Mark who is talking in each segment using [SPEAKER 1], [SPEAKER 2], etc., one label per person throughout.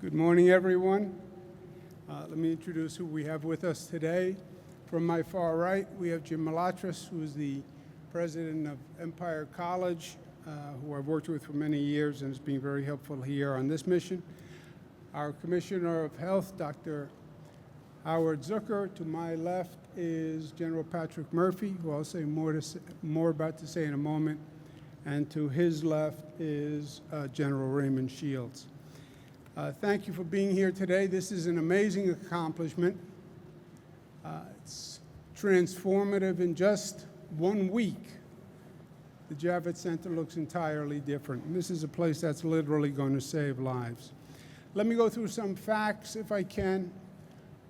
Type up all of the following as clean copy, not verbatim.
[SPEAKER 1] Good morning, everyone. Let me introduce who we have with us today. From my far right, we have Jim Malatras, who is the president of Empire College, who I've worked with for many years and has been very helpful here on this mission. Our Commissioner of Health, Dr. Howard Zucker. To my left is General Patrick Murphy, who I'll say more about to say in a moment. And to his left is General Raymond Shields. Thank you for being here today. This is an amazing accomplishment. It's transformative. In just 1 week, the Javits Center looks entirely different. And this is a place that's literally going to save lives. Let me go through some facts, if I can,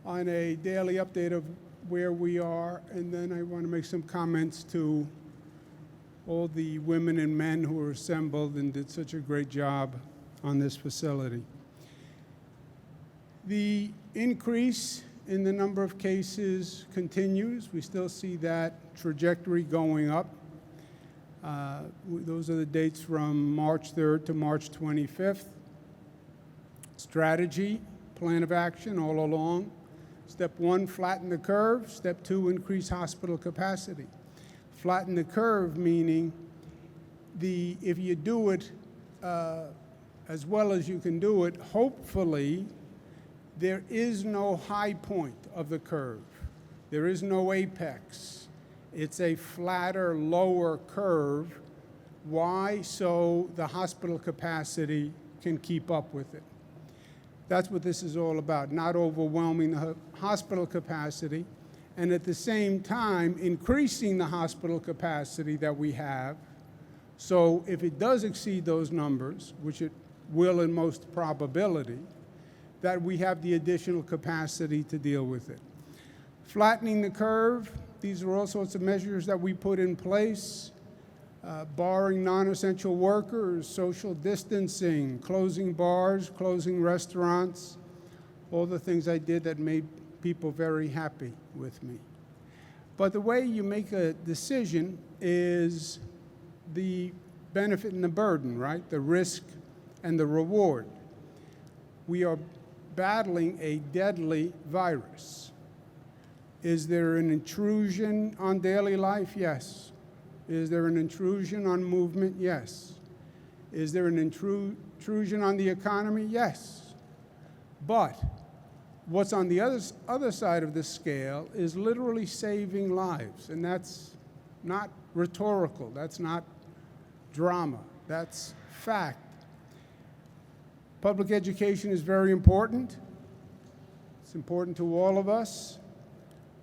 [SPEAKER 1] on a daily update of where we are, and then I want to make some comments to all the women and men who were assembled and did such a great job on this facility. The increase in the number of cases continues. We still see that trajectory going up. Those are the dates from March 3rd to March 25th. Strategy, plan of action all along. Step 1, flatten the curve. Step 2, increase hospital capacity. Flatten the curve meaning if you do it as well as you can do it, hopefully there is no high point of the curve. There is no apex. It's a flatter, lower curve. Why? So the hospital capacity can keep up with it. That's what this is all about, not overwhelming the hospital capacity, and at the same time, increasing the hospital capacity that we have. So if it does exceed those numbers, which it will in most probability, that we have the additional capacity to deal with it. Flattening the curve, these are all sorts of measures that we put in place, barring non-essential workers, social distancing, closing bars, closing restaurants, all the things I did that made people very happy with me. But the way you make a decision is the benefit and the burden, right? The risk and the reward. We are battling a deadly virus. Is there an intrusion on daily life? Yes. Is there an intrusion on movement? Yes. Is there an intrusion on the economy? Yes. But what's on the other side of the scale is literally saving lives, and that's not rhetorical, that's not drama, that's fact. Public education is very important. It's important to all of us.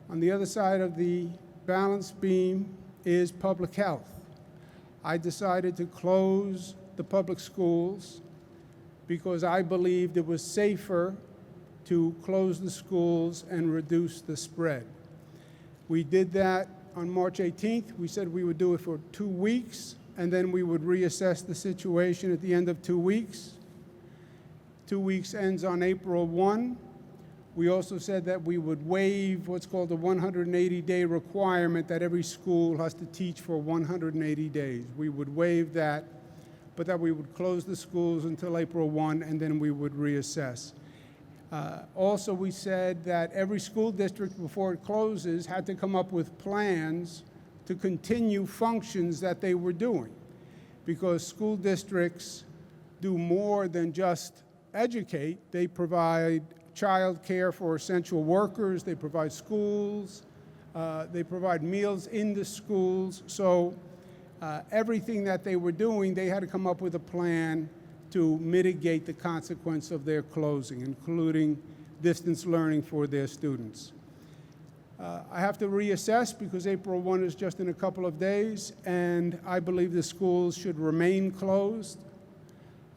[SPEAKER 1] On the other side of the balance beam is public health. I decided to close the public schools because I believed it was safer to close the schools and reduce the spread. We did that on March 18th. We said we would do it for 2 weeks, and then we would reassess the situation at the end of 2 weeks. 2 weeks ends on April 1. We also said that we would waive what's called the 180-day requirement that every school has to teach for 180 days. We would waive that, but that we would close the schools until April 1, and then we would reassess. Also, we said that every school district, before it closes, had to come up with plans to continue functions that they were doing, because school districts do more than just educate. They provide child care for essential workers, they provide schools, they provide meals in the schools. So everything that they were doing, they had to come up with a plan to mitigate the consequence of their closing, including distance learning for their students. I have to reassess because April 1 is just in a couple of days, and I believe the schools should remain closed.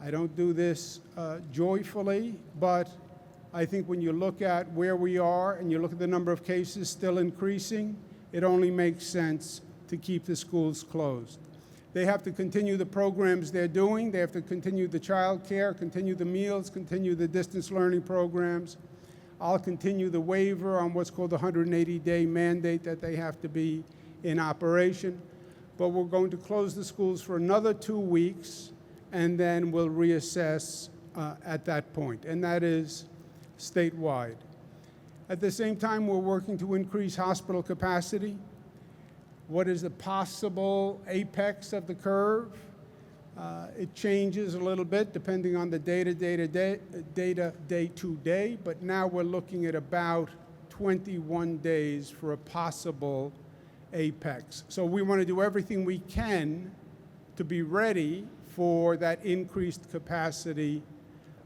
[SPEAKER 1] I don't do this joyfully, but I think when you look at where we are and you look at the number of cases still increasing, it only makes sense to keep the schools closed. They have to continue the programs they're doing. They have to continue the child care, continue the meals, continue the distance learning programs. I'll continue the waiver on what's called the 180-day mandate that they have to be in operation. But we're going to close the schools for another 2 weeks, and then we'll reassess at that point, and that is statewide. At the same time, we're working to increase hospital capacity. What is the possible apex of the curve? It changes a little bit depending on the data day to day, but now we're looking at about 21 days for a possible apex. So we want to do everything we can to be ready for that increased capacity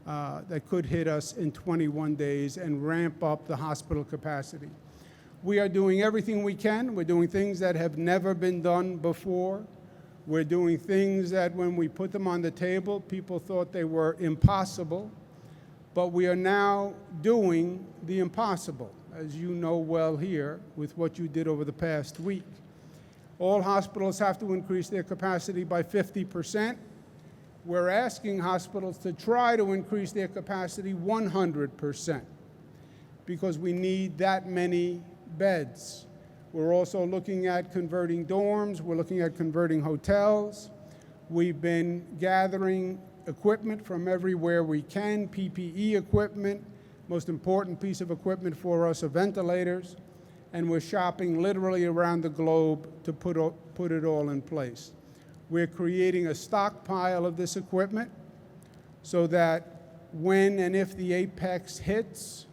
[SPEAKER 1] that could hit us in 21 days and ramp up the hospital capacity. We are doing everything we can. We're doing things that have never been done before. We're doing things that when we put them on the table, people thought they were impossible. But we are now doing the impossible, as you know well here with what you did over the past week. All hospitals have to increase their capacity by 50%. We're asking hospitals to try to increase their capacity 100% because we need that many beds. We're also looking at converting dorms. We're looking at converting hotels. We've been gathering equipment from everywhere we can, PPE equipment. Most important piece of equipment for us are ventilators. And we're shopping literally around the globe to put it all in place. We're creating a stockpile of this equipment so that when and if the apex hits,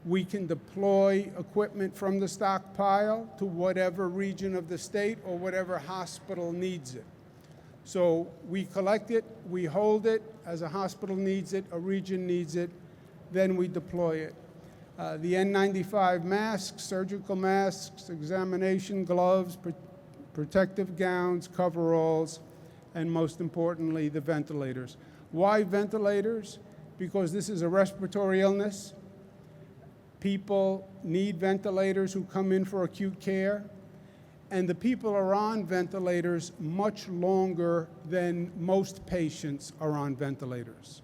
[SPEAKER 1] we can deploy equipment from the stockpile to whatever region of the state or whatever hospital needs it. So we collect it, we hold it, as a hospital needs it, a region needs it, then we deploy it. The N95 masks, surgical masks, examination gloves, protective gowns, coveralls, and most importantly, the ventilators. Why ventilators? Because this is a respiratory illness. People need ventilators who come in for acute care, and the people are on ventilators much longer than most patients are on ventilators.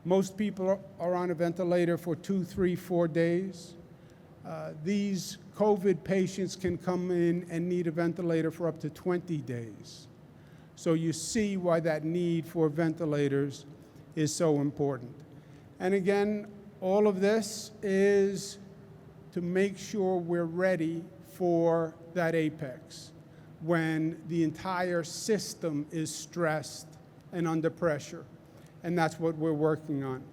[SPEAKER 1] Most people are on a ventilator for 2, 3, 4 days. These COVID patients can come in and need a ventilator for up to 20 days. So you see why that need for ventilators is so important. And again, all of this is to make sure we're ready for that apex when the entire system is stressed and under pressure. And that's what we're working on.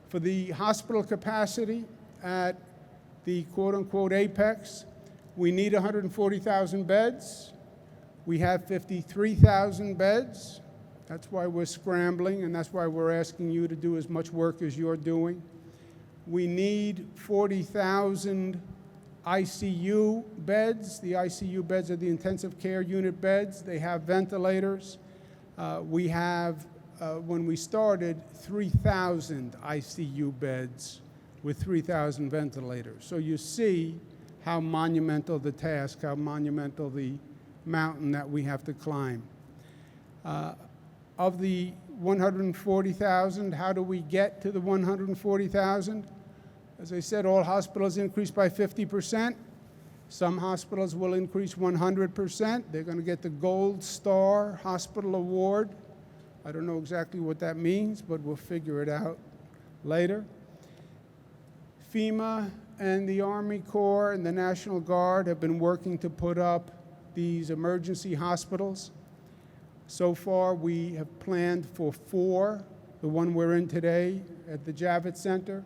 [SPEAKER 1] For the hospital capacity at the quote-unquote apex, we need 140,000 beds. We have 53,000 beds. That's why we're scrambling, and that's why we're asking you to do as much work as you're doing. We need 40,000 ICU beds. The ICU beds are the intensive care unit beds. They have ventilators. We have, when we started, 3,000 ICU beds with 3,000 ventilators. So you see how monumental the task, how monumental the mountain that we have to climb. Of the 140,000, how do we get to the 140,000? As I said, all hospitals increase by 50%. Some hospitals will increase 100%. They're going to get the Gold Star Hospital Award. I don't know exactly what that means, but we'll figure it out later. FEMA and the Army Corps and the National Guard have been working to put up these emergency hospitals. So far, we have planned for 4, the one we're in today at the Javits Center,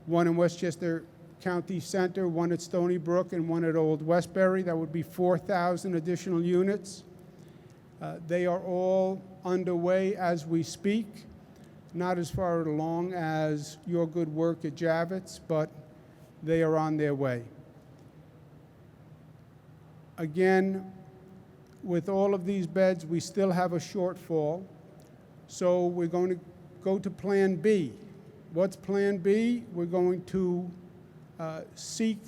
[SPEAKER 1] one in Westchester County Center, one at Stony Brook, and one at Old Westbury. That would be 4,000 additional units. They are all underway as we speak, not as far along as your good work at Javits, but they are on their way. Again, with all of these beds, we still have a shortfall, so we're going to go to Plan B. What's Plan B? We're going to seek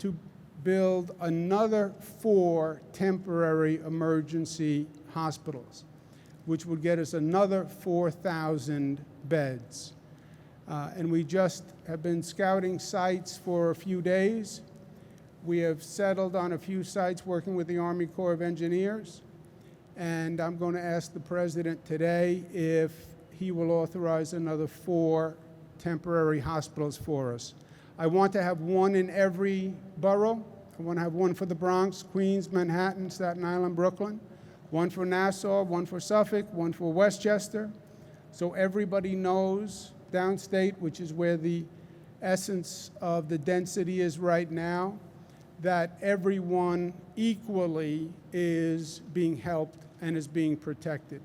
[SPEAKER 1] to build another 4 temporary emergency hospitals, which would get us another 4,000 beds. And we just have been scouting sites for a few days. We have settled on a few sites working with the Army Corps of Engineers. And I'm going to ask the President today if he will authorize another 4 temporary hospitals for us. I want to have one in every borough. I want to have one for the Bronx, Queens, Manhattan, Staten Island, Brooklyn, one for Nassau, one for Suffolk, one for Westchester, so everybody knows downstate, which is where the essence of the density is right now, that everyone equally is being helped and is being protected.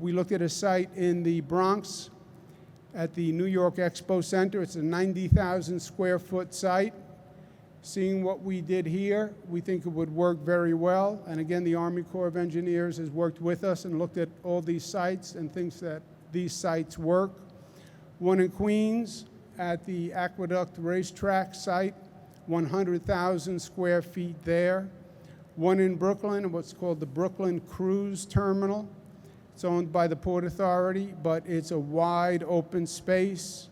[SPEAKER 1] We looked at a site in the Bronx at the New York Expo Center. It's a 90,000 square foot site. Seeing what we did here, we think it would work very well. And again, the Army Corps of Engineers has worked with us and looked at all these sites and thinks that these sites work. One in Queens at the Aqueduct Racetrack site, 100,000 square feet there. One in Brooklyn, what's called the Brooklyn Cruise Terminal. It's owned by the Port Authority, but it's a wide open space.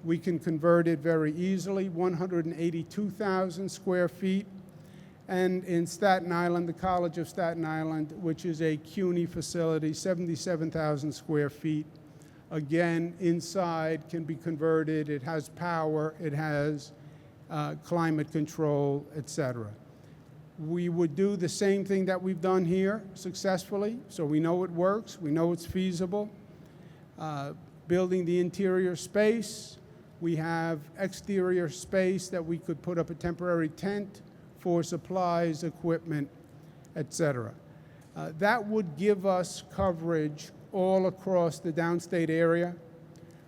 [SPEAKER 1] We can convert it very easily, 182,000 square feet. And in Staten Island, the College of Staten Island, which is a CUNY facility, 77,000 square feet. Again, inside can be converted. It has power. It has climate control, et cetera. We would do the same thing that we've done here successfully, so we know it works, we know it's feasible. Building the interior space, we have exterior space that we could put up a temporary tent for supplies, equipment, et cetera. That would give us coverage all across the downstate area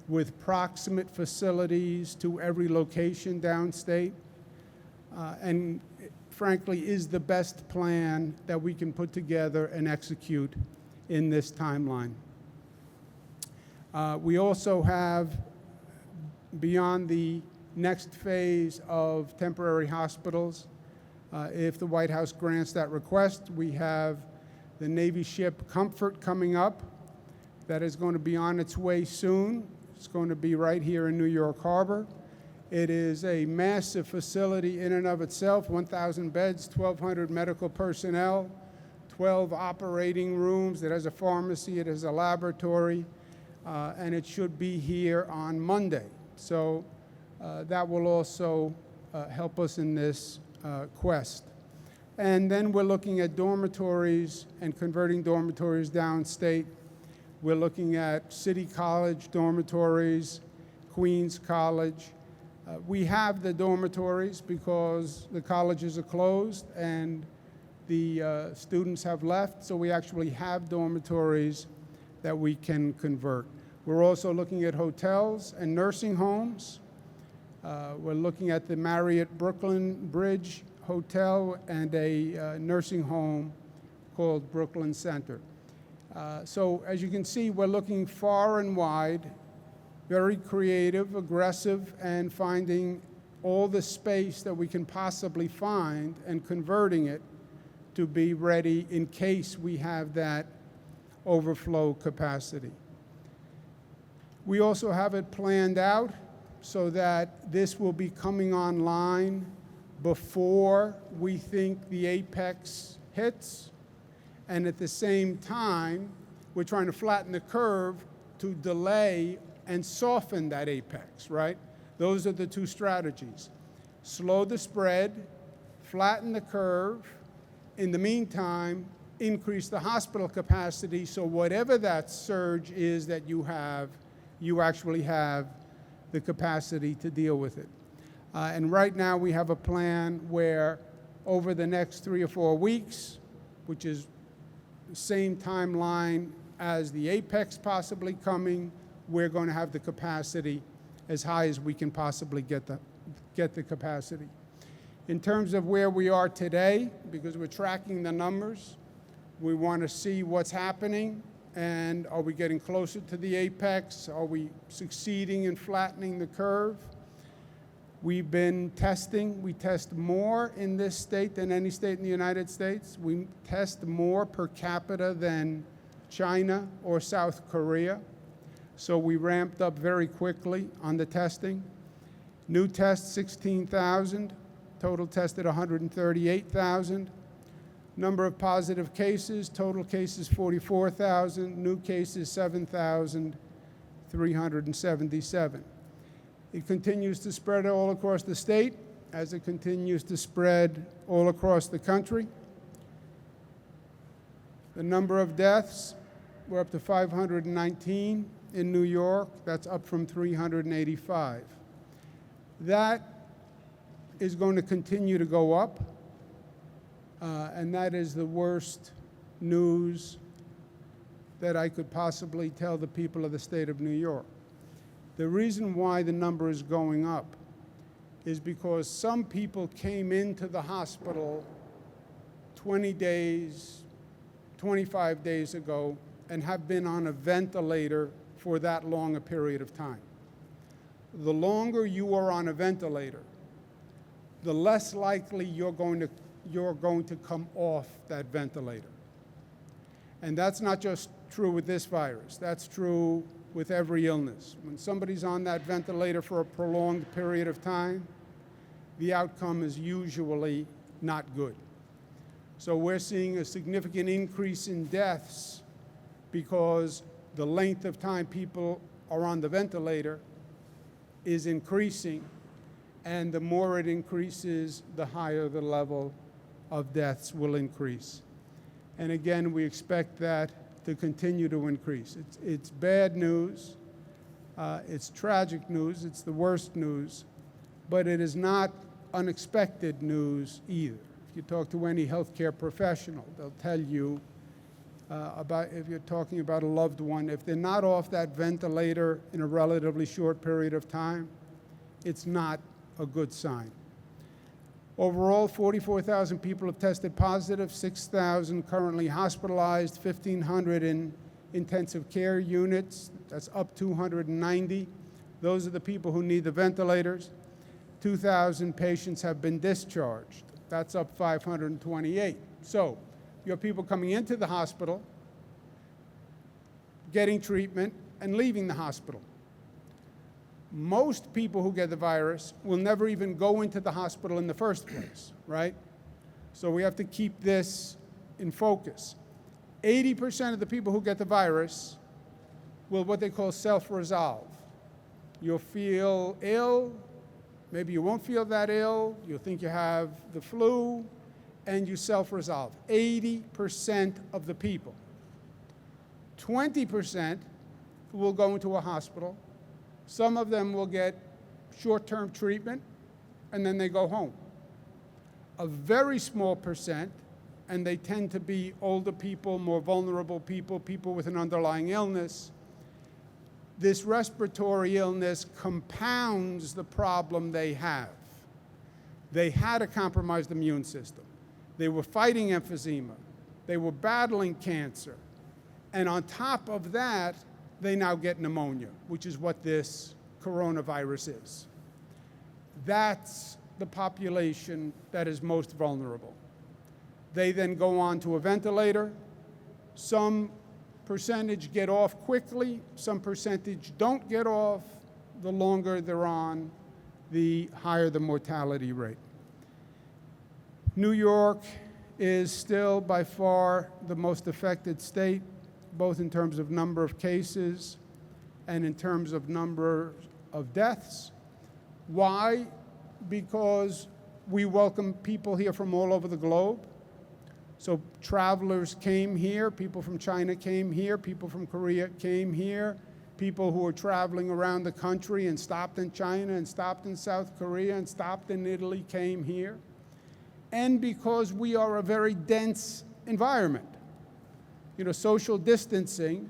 [SPEAKER 1] with proximate facilities to every location downstate, and frankly is the best plan that we can put together and execute in this timeline. We also have, beyond the next phase of temporary hospitals, if the White House grants that request, we have the Navy ship Comfort coming up that is going to be on its way soon. It's going to be right here in New York Harbor. It is a massive facility in and of itself, 1,000 beds, 1,200 medical personnel, 12 operating rooms. It has a pharmacy, it has a laboratory, and it should be here on Monday. So that will also help us in this quest. And then we're looking at dormitories and converting dormitories downstate. We're looking at City College dormitories, Queens College. We have the dormitories because the colleges are closed and the students have left, so we actually have dormitories that we can convert. We're also looking at hotels and nursing homes. We're looking at the Marriott Brooklyn Bridge Hotel and a nursing home called Brooklyn Center. So as you can see, we're looking far and wide, very creative, aggressive, and finding all the space that we can possibly find and converting it to be ready in case we have that overflow capacity. We also have it planned out so that this will be coming online before we think the apex hits, and at the same time, we're trying to flatten the curve to delay and soften that apex, right? Those are the two strategies. Slow the spread, flatten the curve. In the meantime, increase the hospital capacity so whatever that surge is that you have, you actually have the capacity to deal with it. And right now we have a plan where over the next 3 or 4 weeks, which is the same timeline as the apex possibly coming, we're going to have the capacity as high as we can possibly get the capacity. In terms of where we are today, because we're tracking the numbers, we want to see what's happening, and are we getting closer to the apex? Are we succeeding in flattening the curve? We've been testing. We test more in this state than any state in the United States. We test more per capita than China or South Korea. So we ramped up very quickly on the testing. New tests, 16,000. Total tested 138,000. Number of positive cases, total cases 44,000, new cases 7,377. It continues to spread all across the state as it continues to spread all across the country. The number of deaths, we're up to 519 in New York. That's up from 385. That is going to continue to go up. And that is the worst news that I could possibly tell the people of the state of New York. The reason why the number is going up is because some people came into the hospital 20 days, 25 days ago and have been on a ventilator for that long a period of time. The longer you are on a ventilator, the less likely you're going to come off that ventilator. And that's not just true with this virus. That's true with every illness. When somebody's on that ventilator for a prolonged period of time, the outcome is usually not good. So we're seeing a significant increase in deaths because the length of time people are on the ventilator is increasing, and the more it increases, the higher the level of deaths will increase. And again, we expect that to continue to increase. It's bad news, it's tragic news, it's the worst news, but it is not unexpected news either. If you talk to any healthcare professional, they'll tell you about, if you're talking about a loved one, if they're not off that ventilator in a relatively short period of time, it's not a good sign. Overall, 44,000 people have tested positive, 6,000 currently hospitalized, 1,500 in intensive care units. That's up 290. Those are the people who need the ventilators. 2,000 patients have been discharged. That's up 528. So you have people coming into the hospital, getting treatment, and leaving the hospital. Most people who get the virus will never even go into the hospital in the first place, right? So we have to keep this in focus. 80% of the people who get the virus will what they call self-resolve. You'll feel ill, maybe you won't feel that ill, you'll think you have the flu, and you self-resolve. 80% of the people. 20% will go into a hospital. Some of them will get short-term treatment, and then they go home. A very small percent, and they tend to be older people, more vulnerable people, people with an underlying illness. This respiratory illness compounds the problem they have. They had a compromised immune system. They were fighting emphysema. They were battling cancer. And on top of that, they now get pneumonia, which is what this coronavirus is. That's the population that is most vulnerable. They then go on to a ventilator. Some percentage get off quickly, some percentage don't get off. The longer they're on, the higher the mortality rate. New York is still by far the most affected state, both in terms of number of cases and in terms of number of deaths. Why? Because we welcome people here from all over the globe. So travelers came here, people from China came here, people from Korea came here, people who were traveling around the country and stopped in China and stopped in South Korea and stopped in Italy came here. And because we are a very dense environment. You know, social distancing,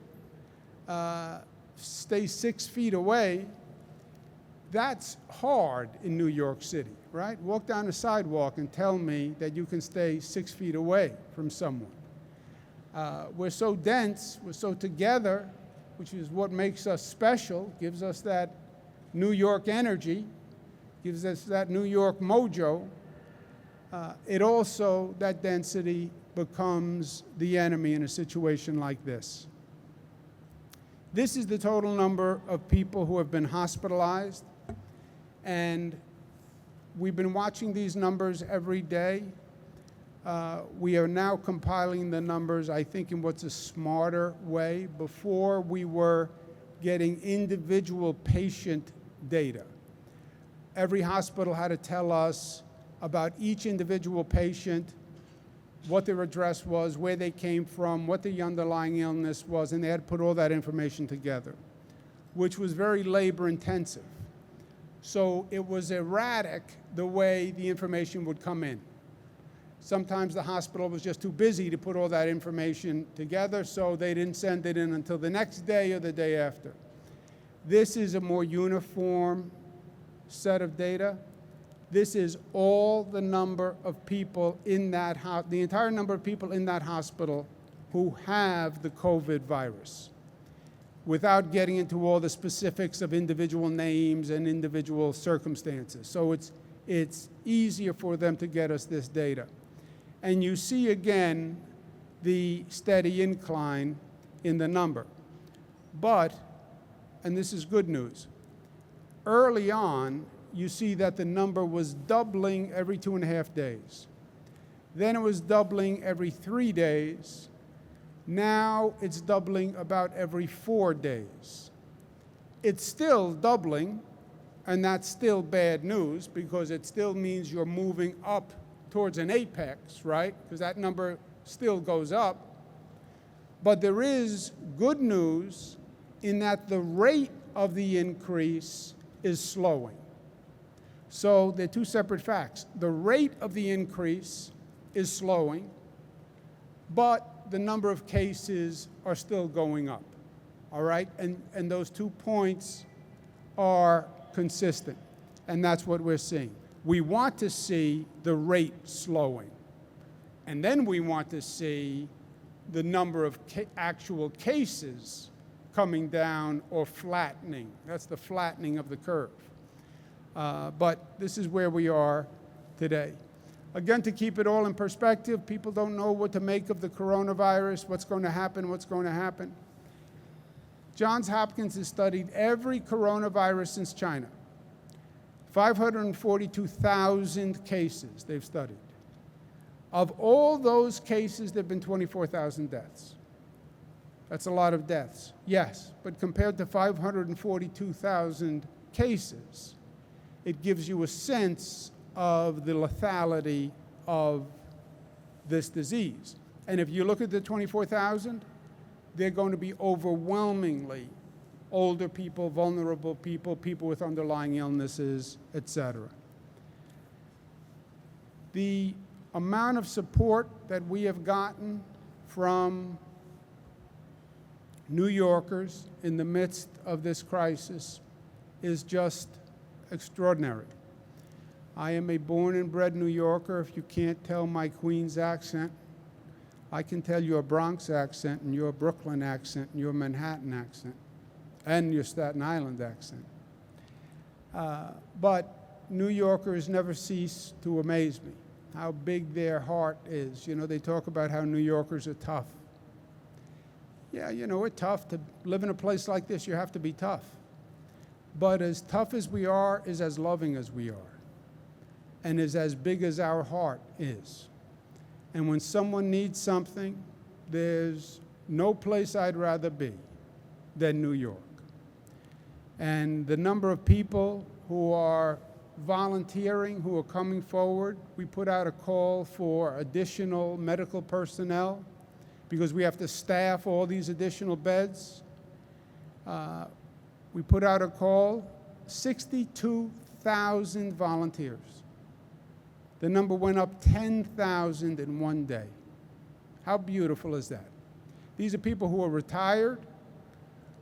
[SPEAKER 1] stay 6 feet away, that's hard in New York City, right? Walk down the sidewalk and tell me that you can stay 6 feet away from someone. We're so dense, we're so together, which is what makes us special, gives us that New York energy, gives us that New York mojo. It also, that density becomes the enemy in a situation like this. This is the total number of people who have been hospitalized, and we've been watching these numbers every day. We are now compiling the numbers, I think, in what's a smarter way. Before, we were getting individual patient data. Every hospital had to tell us about each individual patient, what their address was, where they came from, what the underlying illness was, and they had to put all that information together, which was very labor intensive. So it was erratic the way the information would come in. Sometimes the hospital was just too busy to put all that information together, so they didn't send it in until the next day or the day after. This is a more uniform set of data. This is all the number of people in that the entire number of people in that hospital who have the COVID virus, without getting into all the specifics of individual names and individual circumstances. So it's easier for them to get us this data. And you see again the steady incline in the number. But, and this is good news, early on, you see that the number was doubling every 2.5 days. Then it was doubling every 3 days. Now it's doubling about every 4 days. It's still doubling, and that's still bad news because it still means you're moving up towards an apex, right? Because that number still goes up. But there is good news in that the rate of the increase is slowing. So they're two separate facts. The rate of the increase is slowing, but the number of cases are still going up, all right? And those 2 points are consistent, and that's what we're seeing. We want to see the rate slowing, and then we want to see the number of actual cases coming down or flattening. That's the flattening of the curve. But this is where we are today. Again, to keep it all in perspective, people don't know what to make of the coronavirus, what's going to happen. Johns Hopkins has studied every coronavirus since China. 542,000 cases they've studied. Of all those cases, there have been 24,000 deaths. That's a lot of deaths, yes, but compared to 542,000 cases, it gives you a sense of the lethality of this disease. And if you look at the 24,000, they're going to be overwhelmingly older people, vulnerable people, people with underlying illnesses, etc. The amount of support that we have gotten from New Yorkers in the midst of this crisis is just extraordinary. I am a born and bred New Yorker. If you can't tell my Queens accent, I can tell your Bronx accent and your Brooklyn accent and your Manhattan accent and your Staten Island accent. But New Yorkers never cease to amaze me, how big their heart is. You know, they talk about how New Yorkers are tough. Yeah, you know, we're tough. To live in a place like this, you have to be tough. But as tough as we are is as loving as we are, and is as big as our heart is. And when someone needs something, there's no place I'd rather be than New York. And the number of people who are volunteering, who are coming forward, we put out a call for additional medical personnel because we have to staff all these additional beds. We put out a call, 62,000 volunteers. The number went up 10,000 in one day. How beautiful is that? These are people who are retired,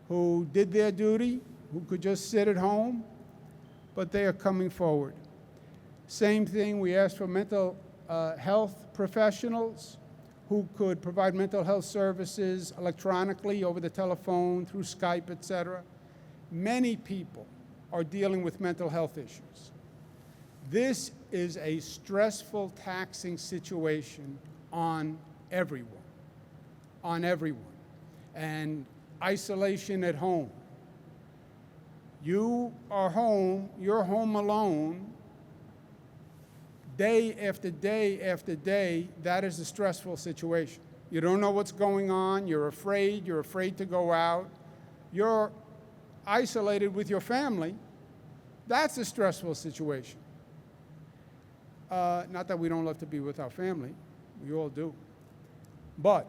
[SPEAKER 1] who did their duty, who could just sit at home, but they are coming forward. Same thing, we asked for mental health professionals who could provide mental health services electronically, over the telephone, through Skype, etc. Many people are dealing with mental health issues. This is a stressful, taxing situation on everyone, and isolation at home. You are home, you're home alone, day after day after day, that is a stressful situation. You don't know what's going on. You're afraid to go out. You're isolated with your family. That's a stressful situation. Not that we don't love to be with our family. We all do. But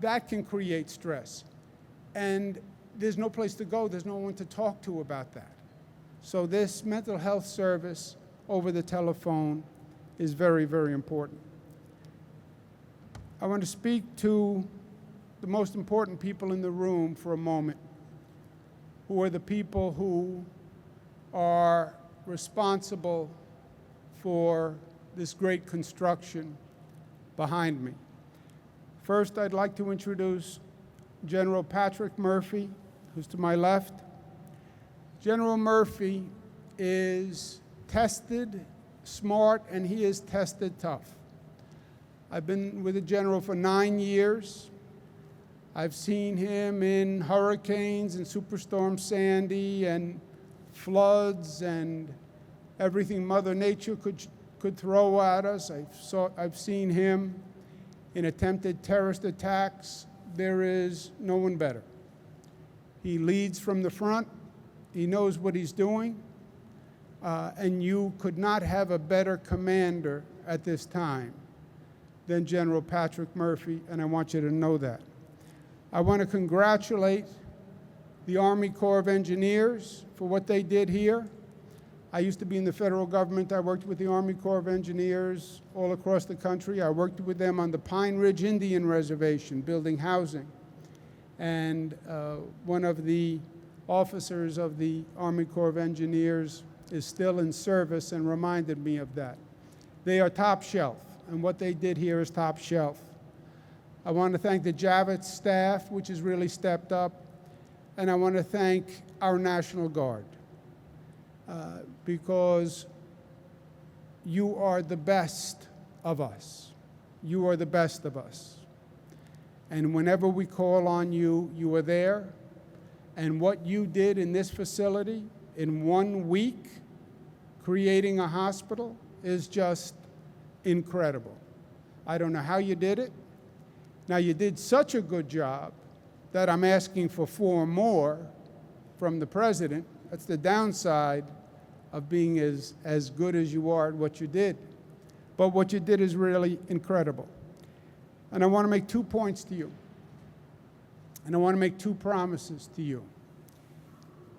[SPEAKER 1] that can create stress. And there's no place to go. There's no one to talk to about that. So this mental health service over the telephone is very, very important. I want to speak to the most important people in the room for a moment, who are the people who are responsible for this great construction behind me. First, I'd like to introduce General Patrick Murphy, who's to my left. General Murphy is tested, smart, and he is tested tough. I've been with the general for 9 years. I've seen him in hurricanes and Superstorm Sandy and floods and everything Mother Nature could throw at us. I've seen him in attempted terrorist attacks. There is no one better. He leads from the front. He knows what he's doing. And you could not have a better commander at this time than General Patrick Murphy, and I want you to know that. I want to congratulate the Army Corps of Engineers for what they did here. I used to be in the federal government. I worked with the Army Corps of Engineers all across the country. I worked with them on the Pine Ridge Indian Reservation, building housing. And one of the officers of the Army Corps of Engineers is still in service and reminded me of that. They are top shelf, and what they did here is top shelf. I want to thank the Javits staff, which has really stepped up, and I want to thank our National Guard, because you are the best of us. You are the best of us. And whenever we call on you, you are there. And what you did in this facility in 1 week, creating a hospital, is just incredible. I don't know how you did it. Now, you did such a good job that I'm asking for 4 more from the president. That's the downside of being as good as you are at what you did. But what you did is really incredible. And I want to make 2 points to you. And I want to make 2 promises to you.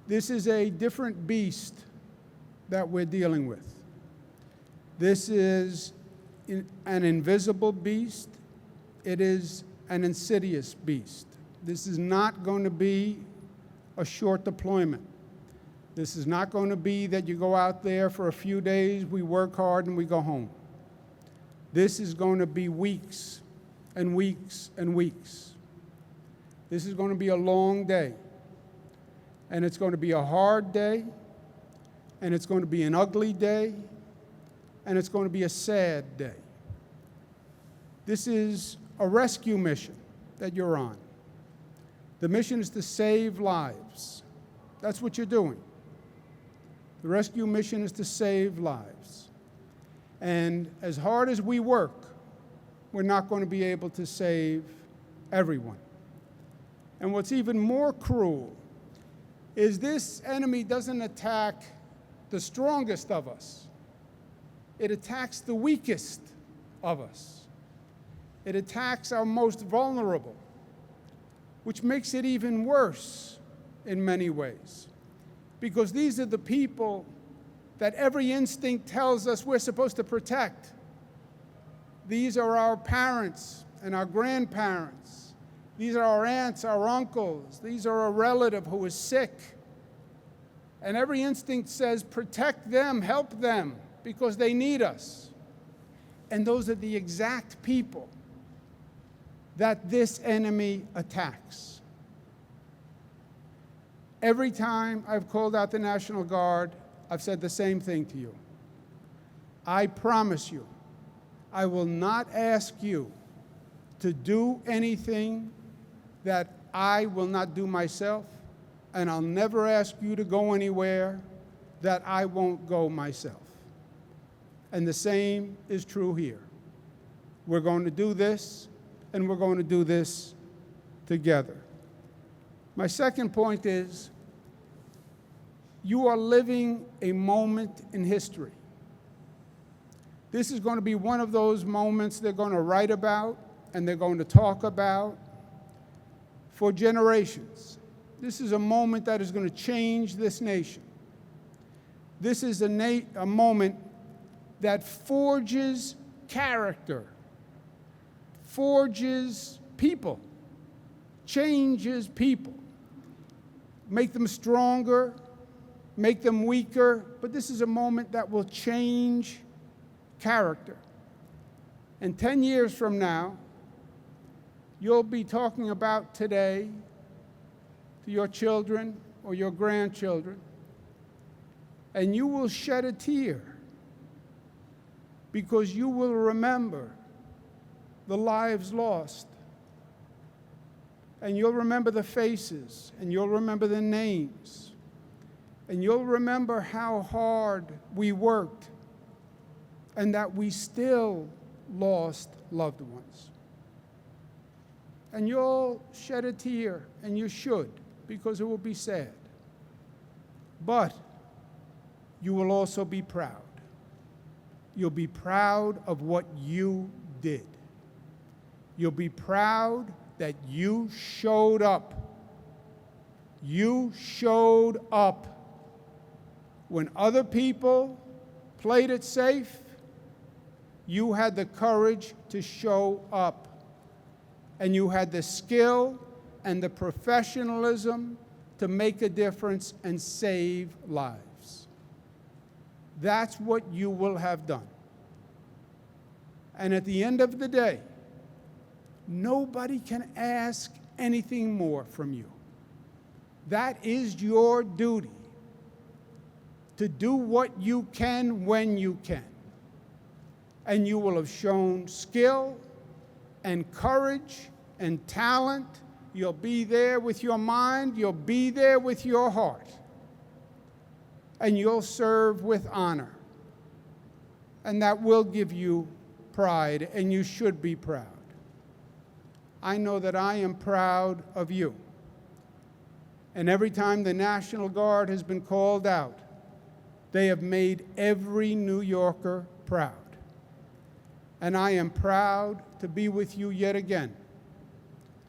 [SPEAKER 1] This is a different beast that we're dealing with. This is an invisible beast. It is an insidious beast. This is not going to be a short deployment. This is not going to be that you go out there for a few days, we work hard, and we go home. This is going to be weeks and weeks and weeks. This is going to be a long day. And it's going to be a hard day, and it's going to be an ugly day, and it's going to be a sad day. This is a rescue mission that you're on. The mission is to save lives. That's what you're doing. The rescue mission is to save lives. And as hard as we work, we're not going to be able to save everyone. And what's even more cruel is this enemy doesn't attack the strongest of us. It attacks the weakest of us. It attacks our most vulnerable, which makes it even worse in many ways. Because these are the people that every instinct tells us we're supposed to protect. These are our parents and our grandparents. These are our aunts, our uncles. These are a relative who is sick. And every instinct says, protect them, help them, because they need us. And those are the exact people that this enemy attacks. Every time I've called out the National Guard, I've said the same thing to you. I promise you, I will not ask you to do anything that I will not do myself, and I'll never ask you to go anywhere that I won't go myself. And the same is true here. We're going to do this, and we're going to do this together. My second point is, you are living a moment in history. This is going to be one of those moments they're going to write about and they're going to talk about for generations. This is a moment that is going to change this nation. This is a moment that forges character, forges people, changes people, make them stronger, make them weaker, but this is a moment that will change character. And 10 years from now, you'll be talking about today to your children or your grandchildren, and you will shed a tear because you will remember the lives lost. And you'll remember the faces, and you'll remember the names, and you'll remember how hard we worked and that we still lost loved ones. And you'll shed a tear, and you should, because it will be sad. But you will also be proud. You'll be proud of what you did. You'll be proud that you showed up. You showed up when other people played it safe. You had the courage to show up. And you had the skill and the professionalism to make a difference and save lives. That's what you will have done. And at the end of the day, nobody can ask anything more from you. That is your duty, to do what you can when you can. And you will have shown skill and courage and talent. You'll be there with your mind. You'll be there with your heart. And you'll serve with honor. And that will give you pride, and you should be proud. I know that I am proud of you. And every time the National Guard has been called out, they have made every New Yorker proud. And I am proud to be with you yet again.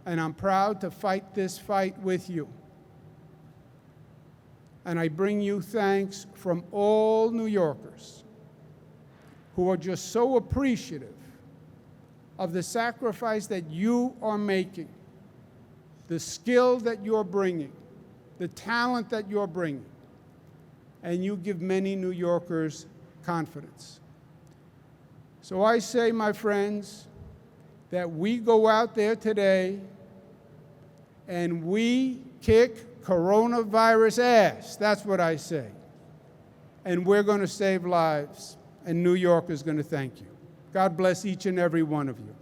[SPEAKER 1] And I'm proud to fight this fight with you. And I bring you thanks from all New Yorkers who are just so appreciative of the sacrifice that you are making, the skill that you're bringing, the talent that you're bringing. And you give many New Yorkers confidence. So I say, my friends, that we go out there today and we kick coronavirus ass. That's what I say. And we're going to save lives, and New York is going to thank you. God bless each and every one of you.